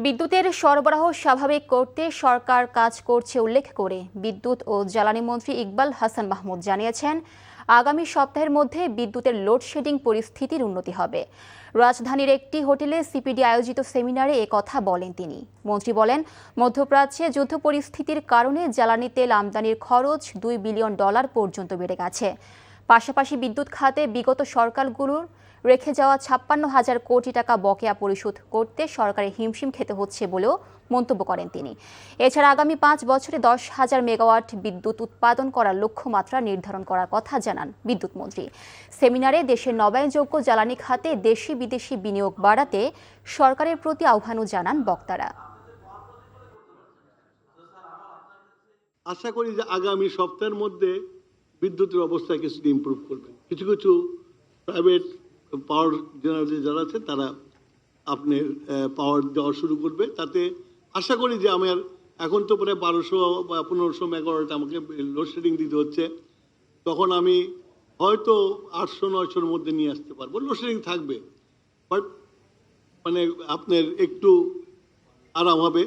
বিদ্যুতের সরবরাহ স্বাভাবিক করতে সরকার কাজ করছে উল্লেখ করে বিদ্যুৎ ও জ্বালানি মন্ত্রী ইকবাল হাসান মাহমুদ জানিয়েছেন, আগামী সপ্তাহের মধ্যে বিদ্যুতের লোডশেডিং পরিস্থিতির উন্নতি হবে। রাজধানীর একটি হোটেলে সিপিডি আয়োজিত সেমিনারে কথা বলেন তিনি। মন্ত্রী বলেন, মধ্যপ্রাচ্যে যুদ্ধ পরিস্থিতির কারণে জ্বালানি তেল আমদানির খরচ $2 বিলিয়ন পর্যন্ত বেড়ে গেছে। পাশাপাশি বিদ্যুৎ খাতে বিগত সরকারগুলোর রেখে যাওয়া 56,000 কোটি টাকা বকেয়া পরিশোধ করতে সরকারের হিমশিম খেতে হচ্ছে বলেও মন্তব্য করেন তিনি। এছাড়া আগামী 5 বছরে 10,000 মেগাওয়াট বিদ্যুৎ উৎপাদন করার লক্ষ্যমাত্রা নির্ধারণ করার কথা জানান বিদ্যুৎ মন্ত্রী। সেমিনারে দেশের নবায়নযোগ্য জ্বালানি খাতে দেশি বিদেশি বিনিয়োগ বাড়াতে সরকারের প্রতি আহ্বানও জানান বক্তারা। আশা করি যে আগামী সপ্তাহের মধ্যে বিদ্যুতের অবস্থা কিছুটা ইমপ্রুভ করবে। কিছু কিছু প্রাইভেট পাওয়ার জেনারেটর যারা আছে তারা আপনার পাওয়ার দেওয়া শুরু করবে। তাতে আশা করি যে আমার এখন তো প্রায় 1200 বা 1500 মেগাওয়াট আমাকে লোডশেডিং দিতে হচ্ছে, তখন আমি হয়তো 800-900-র মধ্যে নিয়ে আসতে পারবো। লোডশেডিং থাকবে, বাট মানে আপনার একটু আরাম হবে।